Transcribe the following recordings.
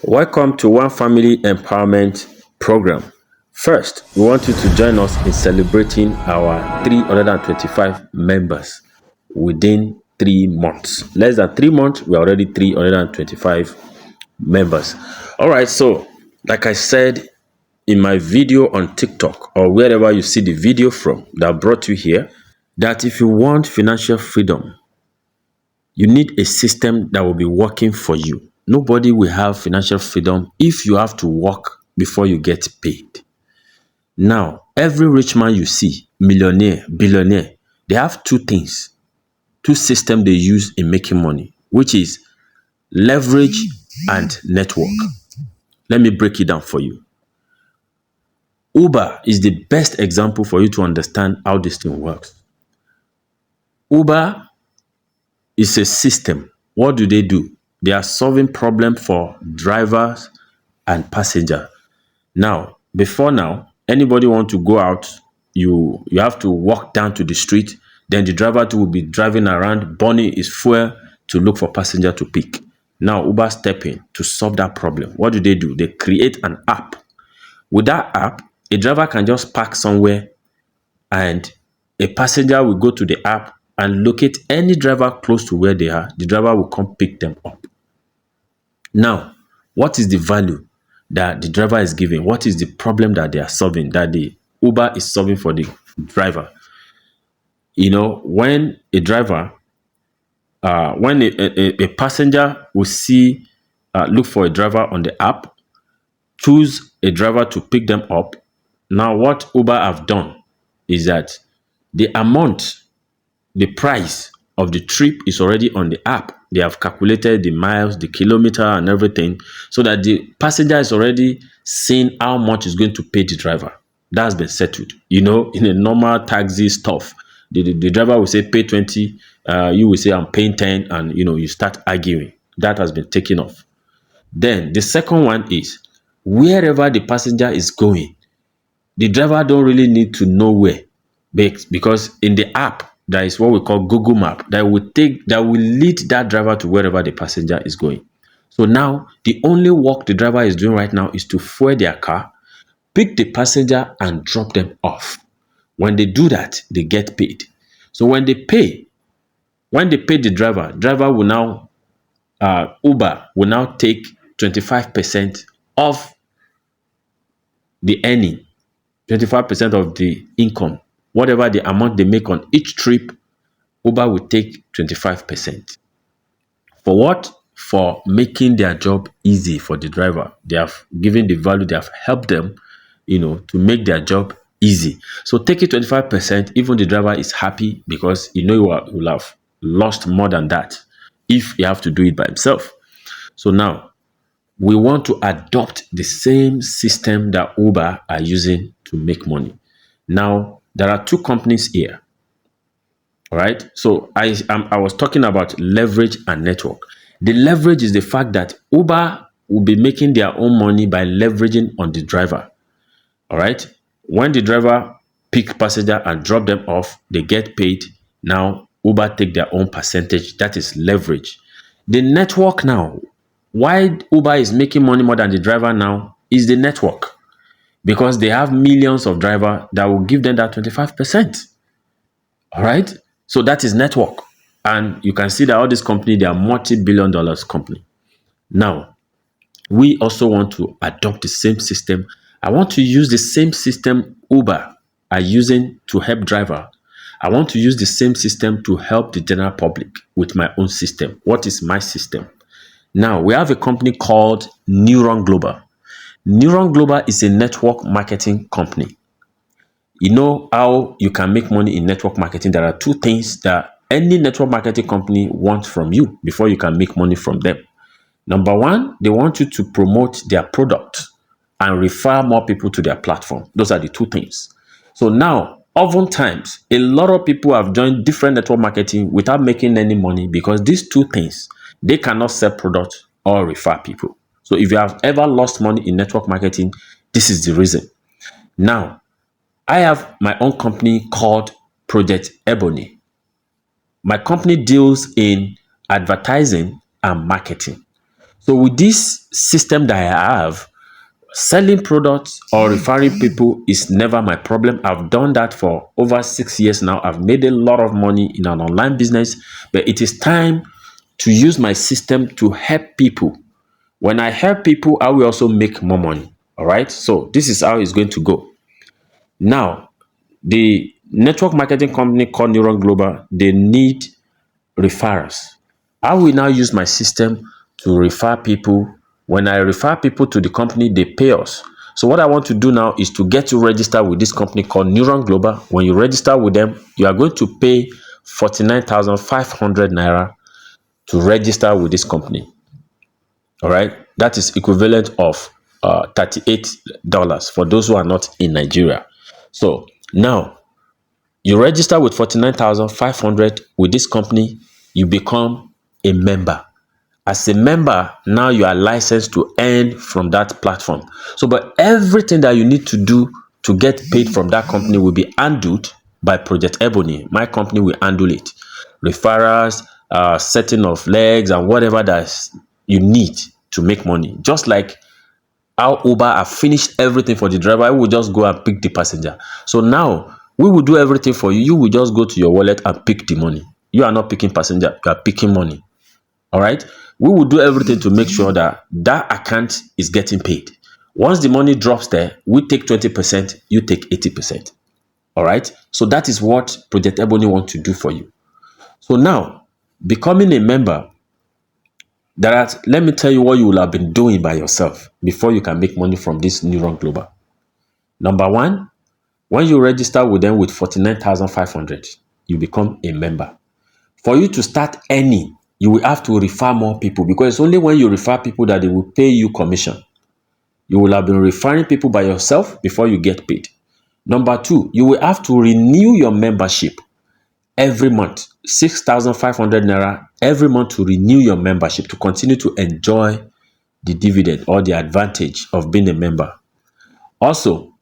Welcome to One Family Empowerment Program. First, we want you to join us in celebrating our 325 members within 3 months. Less than 3 months, we're already 325 members. All right, so like I said in my video on TikTok or wherever you see the video from that brought you here, that if you want financial freedom, you need a system that will be working for you. Nobody will have financial freedom if you have to work before you get paid. Now, every rich man you see, millionaire, billionaire, they have two things, two systems they use in making money, which is leverage and network. Let me break it down for you. Uber is the best example for you to understand how this thing works. Uber is a system. What do? They are solving problem for drivers and passenger. Now, before now, anybody want to go out, you have to walk down to the street. Then the driver too will be driving around, burning his fuel to look for passenger to pick. Now, Uber step in to solve that problem. What do? They create an app. With that app, a driver can just park somewhere and a passenger will go to the app and locate any driver close to where they are. The driver will come pick them up. Now, what is the value that the driver is giving? What is the problem that they are solving, that the Uber is solving for the driver? You know, when a driver, when a passenger will see, look for a driver on the app, choose a driver to pick them up. Now, what Uber have done is that the amount, the price of the trip is already on the app. They have calculated the miles, the kilometer and everything, so that the passenger is already seeing how much is going to pay the driver. That's been settled. You know, in a normal taxi stuff, the driver will say pay 20, you will say I'm paying 10, and you start arguing. That has been taken off. Then the second one is wherever the passenger is going, the driver don't really need to know where, because in the app there is what we call Google Map that will lead that driver to wherever the passenger is going. So now the only work the driver is doing right now is to fuel their car, pick the passenger and drop them off. When they do that, they get paid. So when they pay the driver will now, Uber will now take 25% of the earning, 25% of the income. Whatever the amount they make on each trip, Uber will take 25%. For what? For making their job easy for the driver. They have given the value, they have helped them, to make their job easy. So taking 25%, even the driver is happy, because you will have lost more than that if he have to do it by himself. So now we want to adopt the same system that Uber are using to make money. Now, there are two companies here. All right. So I was talking about leverage and network. The leverage is the fact that Uber will be making their own money by leveraging on the driver. All right. When the driver pick passenger and drop them off, they get paid. Now Uber take their own percentage. That is leverage. The network now, why Uber is making money more than the driver now, is the network. Because they have millions of drivers that will give them that 25%. All right. So that is network. And you can see that all these companies, they are multi-billion dollars company. Now, we also want to adopt the same system. I want to use the same system Uber are using to help driver. I want to use the same system to help the general public with my own system. What is my system? Now, we have a company called Neuron Global. Neuron Global is a network marketing company. You know how you can make money in network marketing? There are two things that any network marketing company wants from you before you can make money from them. Number one, they want you to promote their product and refer more people to their platform. Those are the two things. So now, oftentimes, a lot of people have joined different network marketing without making any money, because these two things, they cannot sell products or refer people. So if you have ever lost money in network marketing, this is the reason. Now, I have my own company called Project Ebony. My company deals in advertising and marketing. So with this system that I have, selling products or referring people is never my problem. I've done that for over 6 years now. I've made a lot of money in an online business, but it is time to use my system to help people. When I help people, I will also make more money. All right. So this is how it's going to go. Now, the network marketing company called Neuron Global, they need referrals. I will now use my system to refer people. When I refer people to the company, they pay us. So what I want to do now is to get you registered with this company called Neuron Global. When you register with them, you are going to pay 49,500 naira to register with this company. All right. That is equivalent of $38 for those who are not in Nigeria. So now you register with 49,500 with this company, you become a member. As a member, now you are licensed to earn from that platform. So, but everything that you need to do to get paid from that company will be handled by Project Ebony. My company will handle it. Referrals, setting of legs, and whatever that you need to make money. Just like how Uber have finished everything for the driver, we will just go and pick the passenger. So now we will do everything for you. You will just go to your wallet and pick the money. You are not picking passenger, you are picking money. All right. We will do everything to make sure that that account is getting paid. Once the money drops there, we take 20%, you take 80%. All right. So that is what Project Ebony want to do for you. So now, becoming a member, let me tell you what you will have been doing by yourself before you can make money from this Neuron Global. Number one, when you register with them with 49,500, you become a member. For you to start earning, you will have to refer more people, because it's only when you refer people that they will pay you commission. You will have been referring people by yourself before you get paid. Number two, you will have to renew your membership every month, 6,500 naira every month to renew your membership to continue to enjoy the dividend or the advantage of being a member. Also,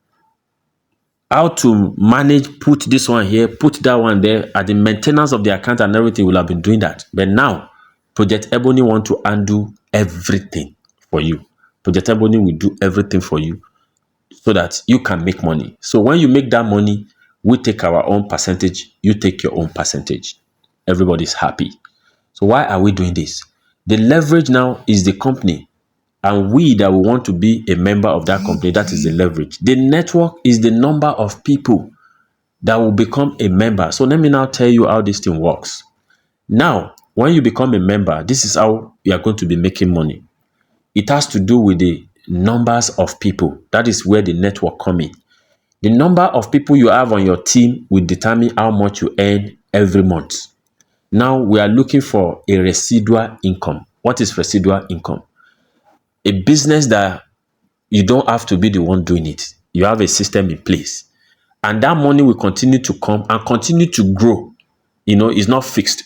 how to manage, put this one here, put that one there, at the maintenance of the account and everything, will have been doing that. But now, Project Ebony want to undo everything for you. Project Ebony will do everything for you so that you can make money. So when you make that money, we take our own percentage, you take your own percentage. Everybody's happy. So why are we doing this? The leverage now is the company, and we that we want to be a member of that company, that is the leverage. The network is the number of people that will become a member. So let me now tell you how this thing works. Now, when you become a member, this is how you are going to be making money. It has to do with the numbers of people. That is where the network comes in. The number of people you have on your team will determine how much you earn every month. Now, we are looking for a residual income. What is residual income? A business that you don't have to be the one doing it. You have a system in place. And that money will continue to come and continue to grow. It's not fixed.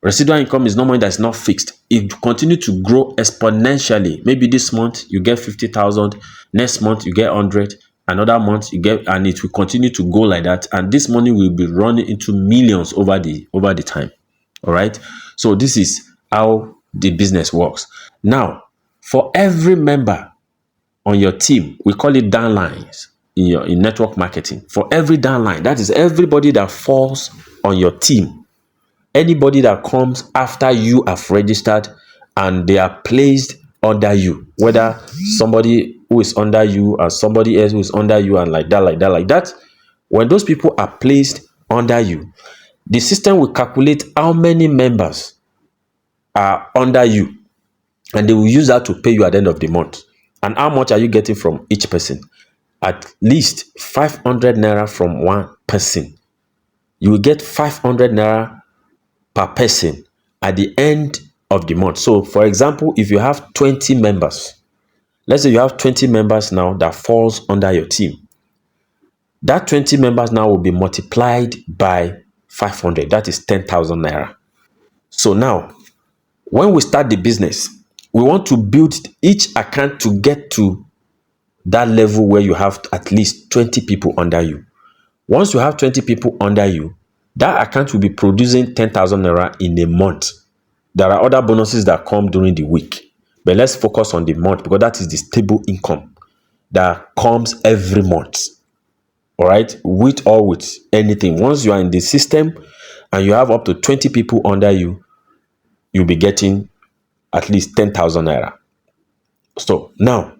Residual income is not money that's not fixed. It continue to grow exponentially. Maybe this month you get 50,000, next month you get 100, another month you get, and it will continue to go like that. And this money will be running into millions over the time. All right. So this is how the business works. Now, for every member on your team, we call it downlines in network marketing. For every downline, that is everybody that falls on your team. Anybody that comes after you have registered and they are placed under you, whether somebody who is under you or somebody else who is under you, and like that, when those people are placed under you, the system will calculate how many members are under you, and they will use that to pay you at the end of the month. And how much are you getting from each person? At least 500 naira from one person. You will get 500 naira per person at the end of the month. So for example, if you have 20 members, let's say you have 20 members now that falls under your team, that 20 members now will be multiplied by 500. That is 10,000 naira. So now, when we start the business, we want to build each account to get to that level where you have at least 20 people under you. Once you have 20 people under you, that account will be producing 10,000 naira in a month. There are other bonuses that come during the week. But let's focus on the month because that is the stable income that comes every month. All right, with or with anything. Once you are in the system and you have up to 20 people under you, you'll be getting at least 10,000 naira. So now,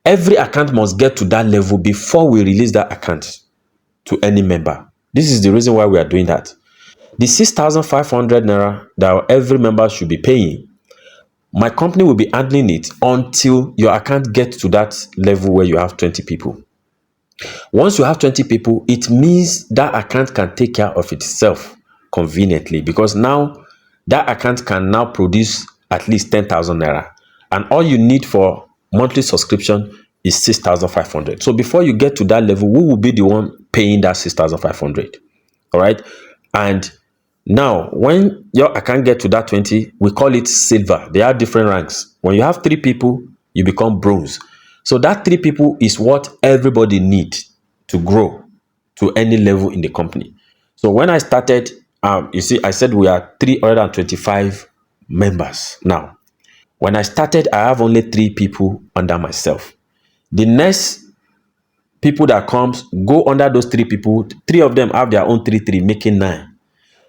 every account must get to that level before we release that account to any member. This is the reason why we are doing that. The 6,500 naira that every member should be paying, my company will be handling it until your account gets to that level where you have 20 people. Once you have 20 people, it means that account can take care of itself conveniently, because now that account can now produce at least 10,000 naira. And all you need for monthly subscription is 6,500. So before you get to that level, who will be the one paying that 6,500? All right. And now, when your account get to that 20, we call it silver. They have different ranks. When you have 3 people, you become bronze. So that 3 people is what everybody needs to grow to any level in the company. So when I started, you see, I said we are 325 members now. When I started, I have only 3 people under myself. The next people that comes go under those 3 people. 3 of them have their own 3 making 9.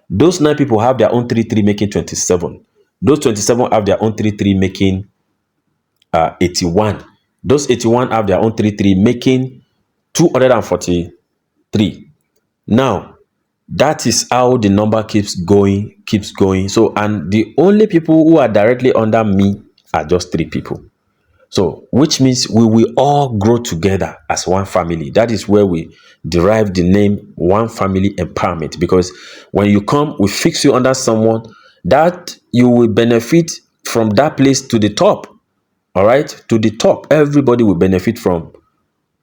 Those 9 people have their own 3 making 27. Those 27 have their own 3 making 81. Those 81 have their own 3 making 243. Now, that is how the number keeps going, keeps going. So, and the only people who are directly under me are just 3 people. So, which means we will all grow together as one family. That is where we derive the name One Family Empowerment. Because when you come, we fix you under someone that you will benefit from that place to the top. All right, to the top. Everybody will benefit from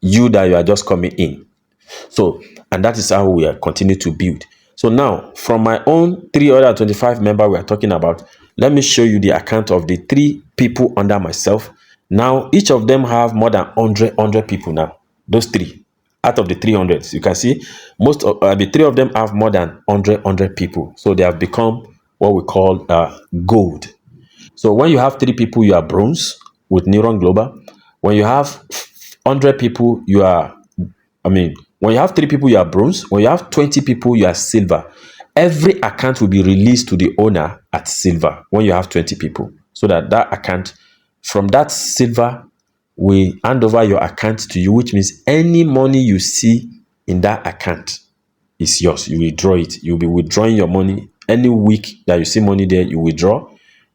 you that you are just coming in. So, and that is how we are continue to build. So now, from my own 325 member we are talking about, let me show you the account of the 3 people under myself. Now, each of them have more than 100 people now. Those 3 out of the 300, you can see most of the 3 of them have more than 100 people. So they have become what we call gold. So when you have 3 people, you are bronze with Neuron Global. When you have 100 people, you are, when you have 3 people, you are bronze. When you have 20 people, you are silver. Every account will be released to the owner at silver when you have 20 people. So that account, from that silver, we hand over your account to you, which means any money you see in that account is yours. You withdraw it. You'll be withdrawing your money. Any week that you see money there, you withdraw.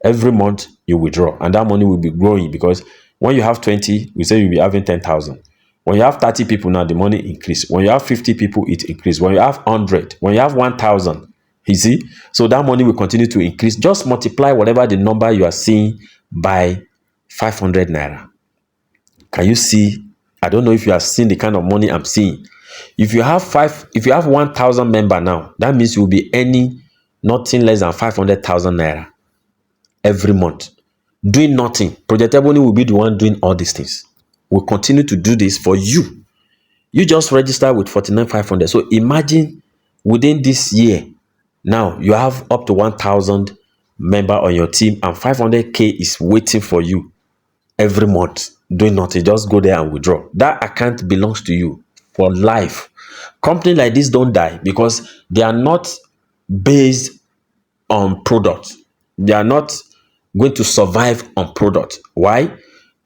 Every month, you withdraw. And that money will be growing, because when you have 20, we say you'll be having 10,000. When you have 30 people now, the money increase. When you have 50 people, it increase. When you have 100, when you have 1,000, you see? So that money will continue to increase. Just multiply whatever the number you are seeing by 500 naira. Can you see? I don't know if you have seen the kind of money I'm seeing. If you have 1,000 member now, that means you will be earning nothing less than 500,000 naira every month. Doing nothing. Project Ebony will be the one doing all these things. We'll continue to do this for you. You just register with 49,500. So imagine within this year, now you have up to 1,000 member on your team, and 500k is waiting for you every month. Doing nothing. Just go there and withdraw. That account belongs to you for life. Companies like this don't die because they are not based on product. They are not going to survive on product. Why?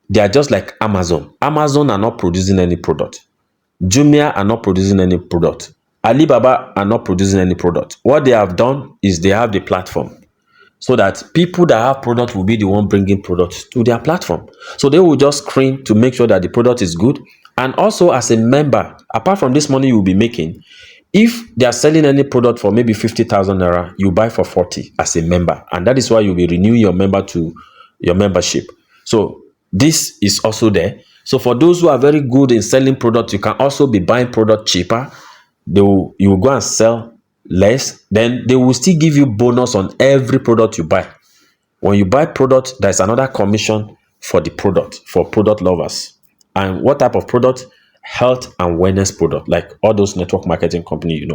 They are just like Amazon. Amazon are not producing any product. Jumia are not producing any product. Alibaba are not producing any product. What they have done is they have the platform, so that people that have product will be the one bringing products to their platform. So they will just screen to make sure that the product is good. And also, as a member, apart from this money you will be making, if they are selling any product for maybe 50,000 naira, you buy for 40 as a member. And that is why you'll be renewing your membership. So this is also there. So for those who are very good in selling products, you can also be buying product cheaper. You will go and sell less. Then they will still give you bonus on every product you buy. When you buy product, there's another commission for the product, for product lovers. And what type of product? Health and wellness product, like all those network marketing company,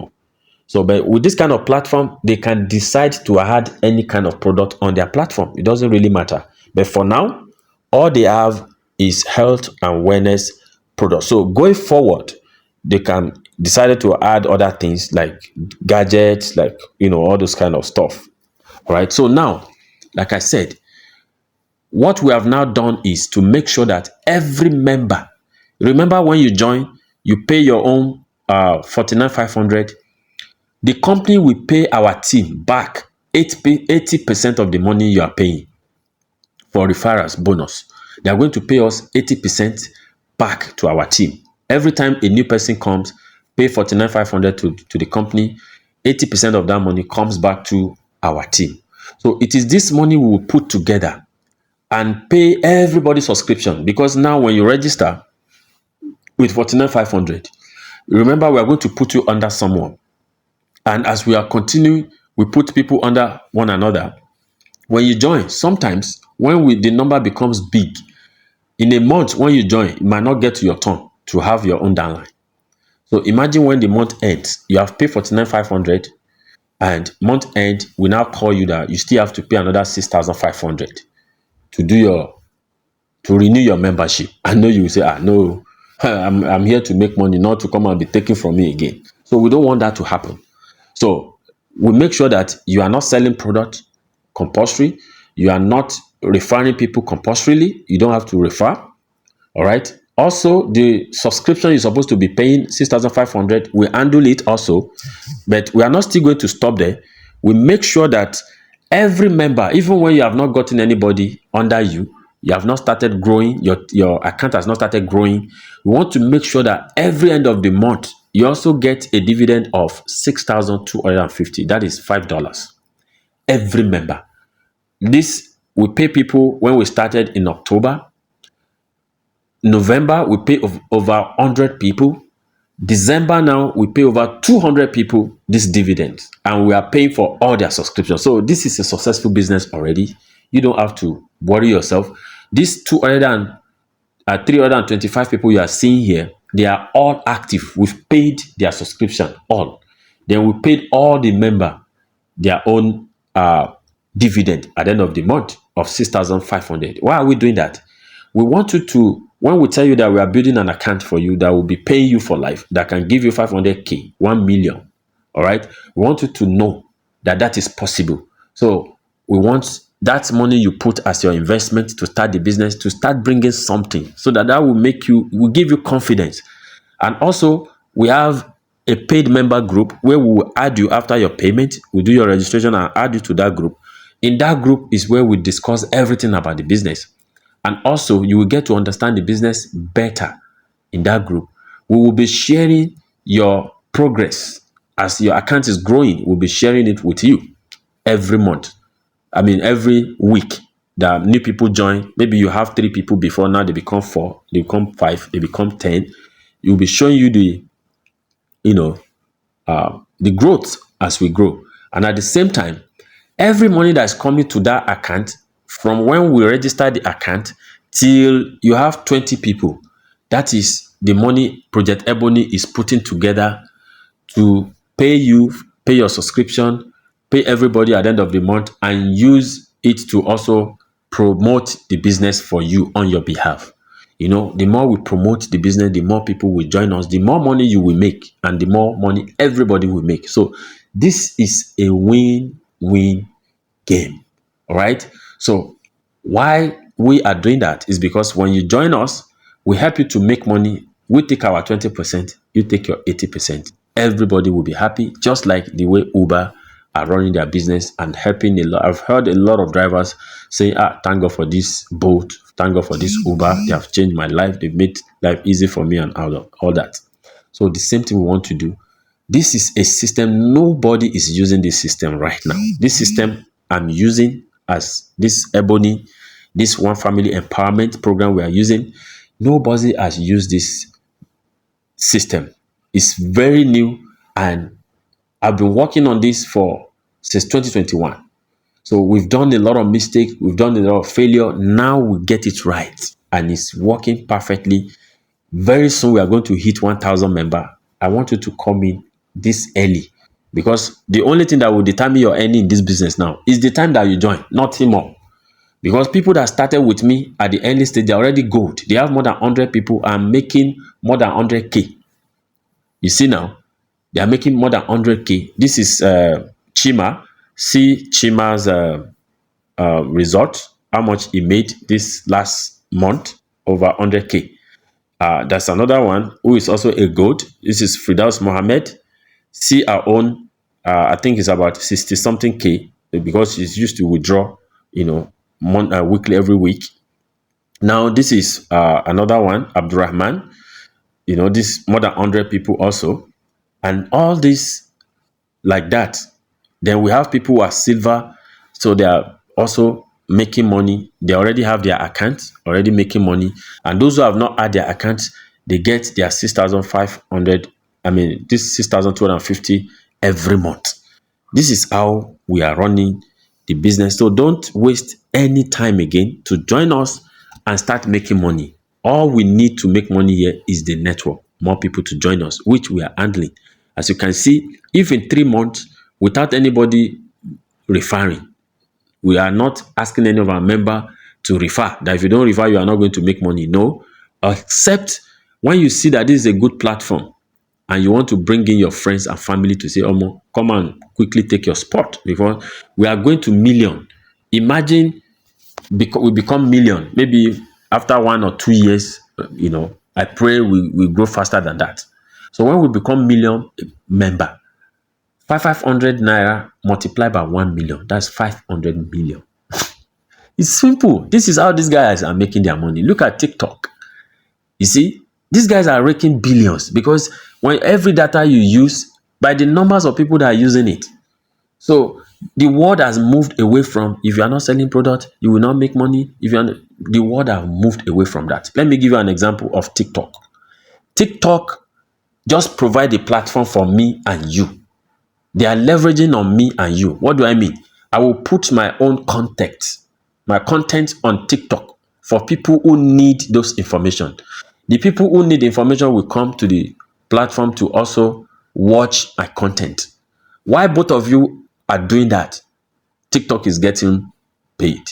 So, but with this kind of platform, they can decide to add any kind of product on their platform. It doesn't really matter. But for now, All they have is health and wellness products. So going forward, they can decided to add other things like gadgets, like all those kind of stuff. All right. So now, like I said, what we have now done is to make sure that every member, remember when you join, you pay your own 49,500. The company will pay our team back 80% of the money you are paying for referrals bonus. They are going to pay us 80% back to our team. Every time a new person comes, pay 49,500 to the company, 80% of that money comes back to our team. So it is this money we will put together and pay everybody subscription, because now when you register with 49,500, remember we are going to put you under someone. And as we are continuing, we put people under one another. When you join, sometimes when the number becomes big, in a month when you join, it might not get to your turn to have your own downline. So imagine when the month ends, you have paid 49,500, and month end, we now call you that you still have to pay another 6,500 to renew your membership. I know you will say, no, I'm here to make money, not to come and be taken from me again. So we don't want that to happen. So we make sure that you are not selling product compulsory. You are not referring people compulsorily. You don't have to refer. All right. Also, the subscription you're supposed to be paying 6,500. We handle it also, but we are not still going to stop there. We make sure that every member, even when you have not gotten anybody under you, you have not started growing, your account has not started growing, we want to make sure that every end of the month you also get a dividend of 6,250. That is $5 every member. This we pay people when we started in October. November we pay over 100 people. December now we pay over 200 people this dividend, and we are paying for all their subscriptions. So this is a successful business already. You don't have to worry yourself. These 325 people you are seeing here, they are all active. We've paid their subscription all. Then we paid all the member their own dividend at the end of the month of 6,500. Why are we doing that? We want you to, when we tell you that we are building an account for you that will be paying you for life, that can give you 500K, 1 million, all right? We want you to know that that is possible. So we want that money you put as your investment to start the business, to start bringing something, so that will give you confidence. And also, we have a paid member group where we will add you after your payment. We do your registration and add you to that group. In that group is where we discuss everything about the business. And also, you will get to understand the business better in that group. We will be sharing your progress. As your account is growing, we'll be sharing it with you every month. Every week that new people join. Maybe you have 3 people before, now they become 4, they become 5, they become 10. We'll be showing you the growth as we grow. And at the same time, every money that's coming to that account, from when we register the account till you have 20 people, that is the money Project Ebony is putting together to pay your subscription, pay everybody at the end of the month, and use it to also promote the business for you on your behalf. The more we promote the business, the more people will join us, the more money you will make, and the more money everybody will make. So this is a win-win game. All right. So why we are doing that is because when you join us, we help you to make money. We take our 20%, you take your 80%. Everybody will be happy, just like the way Uber are running their business and helping a lot. I've heard a lot of drivers say, thank God for this Bolt, thank God for this Uber. They have changed my life. They've made life easy for me and all that. So the same thing we want to do. This is a system. Nobody is using this system right now. This system I'm using, as this Ebony, this one family empowerment program we are using, nobody has used this system. It's very new, and I've been working on this since 2021. So we've done a lot of mistakes, we've done a lot of failure. Now we get it right, and it's working perfectly. Very soon we are going to hit 1,000 member. I want you to come in this early, because the only thing that will determine your earning in this business now is the time that you join, nothing more. Because people that started with me at the early stage, they're already gold. They have more than 100 people and making more than 100K. You see now, they are making more than 100K. This is Chima. See Chima's result, how much he made this last month, over 100K. That's another one who is also a gold. This is Fridaus Mohammed. See our own, I think it's about 60 something K, because she's used to withdraw, weekly, every week. Now, this is another one, Abdurrahman. This more than 100 people also. And all this like that. Then we have people who are silver, so they are also making money. They already have their accounts, already making money. And those who have not had their accounts, they get their 6,500, this 6,250 every month. This is how we are running the business. So don't waste any time again to join us and start making money. All we need to make money here is the network, more people to join us, which we are handling. As you can see, if in 3 months, without anybody referring, we are not asking any of our member to refer, that if you don't refer, you are not going to make money. No, except when you see that this is a good platform and you want to bring in your friends and family to say, Omo, come and quickly take your spot, because we are going to million. Imagine we become million, maybe after 1 or 2 years, I pray we grow faster than that. So when we become million member, 500 naira multiplied by 1 million, that's 500 million. It's simple. This is how these guys are making their money. Look at TikTok. You see, these guys are raking billions, because when every data you use, by the numbers of people that are using it. So the world has moved away from, if you are not selling product, you will not make money. The world has moved away from that. Let me give you an example of TikTok. TikTok just provide a platform for me and you. They are leveraging on me and you. What do I mean? I will put my own content on TikTok for people who need those information. The people who need information will come to the platform to also watch my content. Why both of you are doing that? TikTok is getting paid,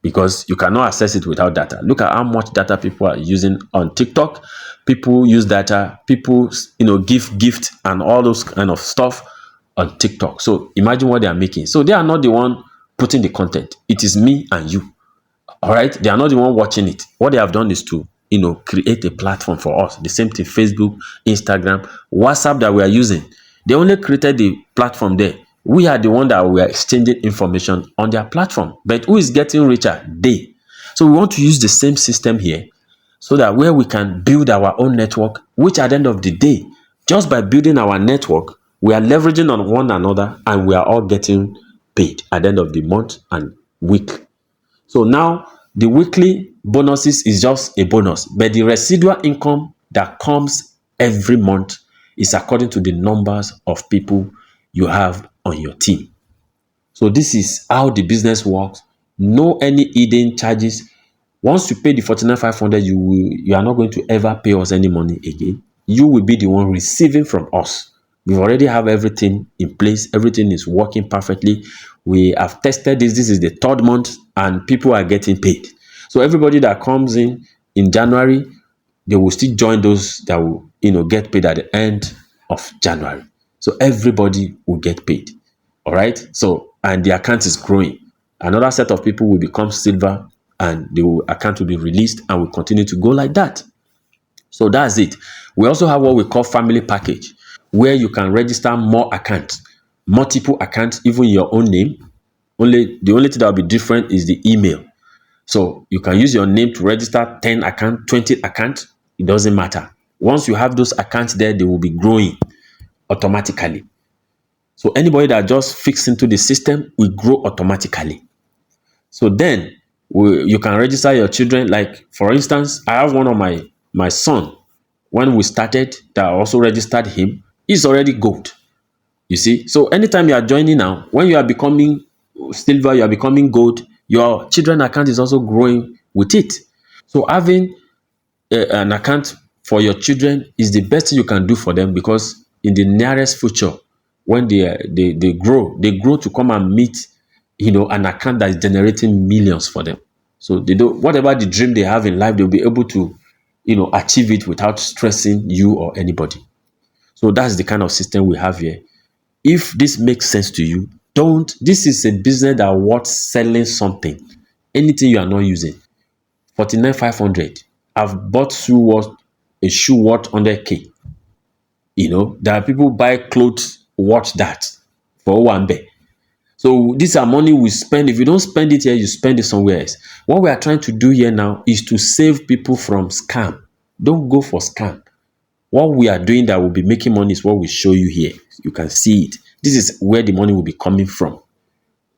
because you cannot access it without data. Look at how much data people are using on TikTok. People use data. People, give gifts and all those kind of stuff on TikTok. So imagine what they are making. So they are not the one putting the content. It is me and you. All right. They are not the one watching it. What they have done is to, create a platform for us. The same thing, Facebook, Instagram, WhatsApp that we are using. They only created the platform there. We are the one that we are exchanging information on their platform. But who is getting richer? They. So we want to use the same system here, so that where we can build our own network, which at the end of the day, just by building our network, we are leveraging on one another, and we are all getting paid at the end of the month and week. So now the weekly bonuses is just a bonus, but the residual income that comes every month is according to the numbers of people you have on your team. So this is how the business works. No any hidden charges. Once you pay the 49,500, you are not going to ever pay us any money again. You will be the one receiving from us. We already have everything in place. Everything is working perfectly. We have tested this. This is the 3rd month, and people are getting paid. So everybody that comes in January, they will still join those that will, get paid at the end of January. So everybody will get paid. All right. So, and the account is growing. Another set of people will become silver, and the account will be released, and will continue to go like that. So that's it. We also have what we call family package, where you can register more accounts, multiple accounts, even your own name. The only thing that will be different is the email. So you can use your name to register 10 accounts, 20 accounts. It doesn't matter. Once you have those accounts there, they will be growing automatically. So anybody that just fits into the system will grow automatically. So then you can register your children. Like, for instance, I have one of my son. When we started, that I also registered him. He's already gold. You see? So anytime you are joining now, when you are becoming silver, you are becoming gold, your children account is also growing with it. So having an account for your children is the best thing you can do for them, because in the nearest future, when they grow to come and meet, an account that is generating millions for them. So they don't, whatever the dream they have in life, they'll be able to, achieve it without stressing you or anybody. So that's the kind of system we have here. If this makes sense to you, don't. This is a business that worth selling something. Anything you are not using. 49,500. I've bought a shoe worth 100K. There are people buy clothes worth that for one day. So these are money we spend. If you don't spend it here, you spend it somewhere else. What we are trying to do here now is to save people from scam. Don't go for scam. What we are doing that will be making money is what we show you here. You can see it. This is where the money will be coming from.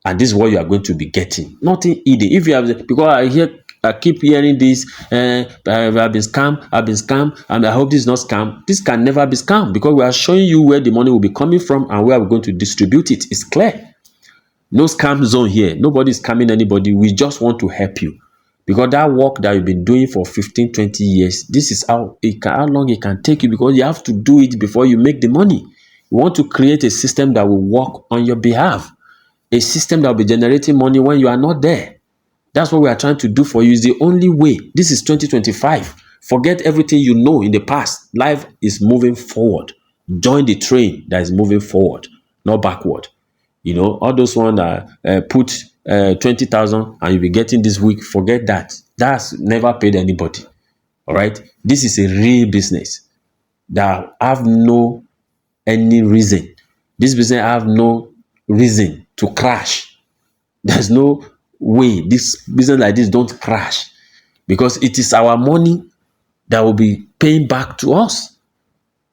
And this is what you are going to be getting. Nothing hidden. If you have, because I keep hearing this, I've been scammed, and I hope this is not scam. This can never be scam because we are showing you where the money will be coming from and where we're going to distribute it. It's clear. No scam zone here. Nobody is scamming anybody. We just want to help you. Because that work that you've been doing for 15, 20 years, this is how long it can take you, because you have to do it before you make the money. You want to create a system that will work on your behalf. A system that will be generating money when you are not there. That's what we are trying to do for you. It's the only way. This is 2025. Forget everything you know in the past. Life is moving forward. Join the train that is moving forward, not backward. All those ones that put 20,000 and you'll be getting this week, forget that. That's never paid anybody. All right. This is a real business that have no any reason. This business have no reason to crash. There's no way this business like this don't crash, because it is our money that will be paying back to us.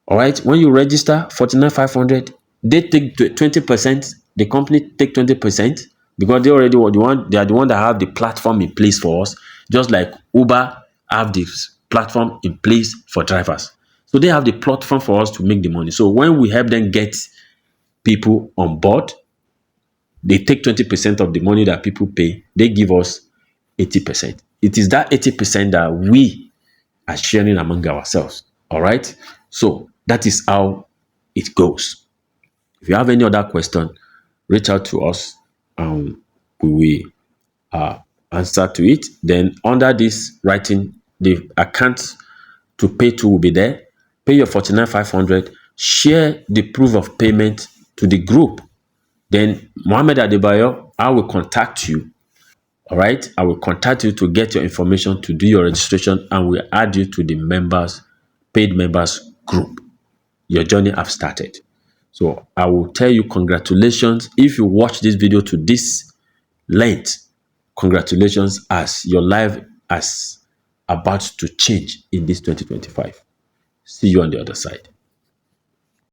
All right. When you register 49,500, they take 20%. The company take 20%, because they already were the one. They are the one that have the platform in place for us. Just like Uber have this platform in place for drivers. So they have the platform for us to make the money. So when we help them get people on board, they take 20% of the money that people pay. They give us 80%. It is that 80% that we are sharing among ourselves. All right. So that is how it goes. If you have any other question, reach out to us and we will answer to it. Then under this writing, the account to pay to will be there. Pay your 49,500. Share the proof of payment to the group. Then Mohammed Adebayo, I will contact you. All right. I will contact you to get your information, to do your registration, and we'll add you to the paid members group. Your journey have started. So I will tell you congratulations. If you watch this video to this length, congratulations, as your life is about to change in this 2025. See you on the other side.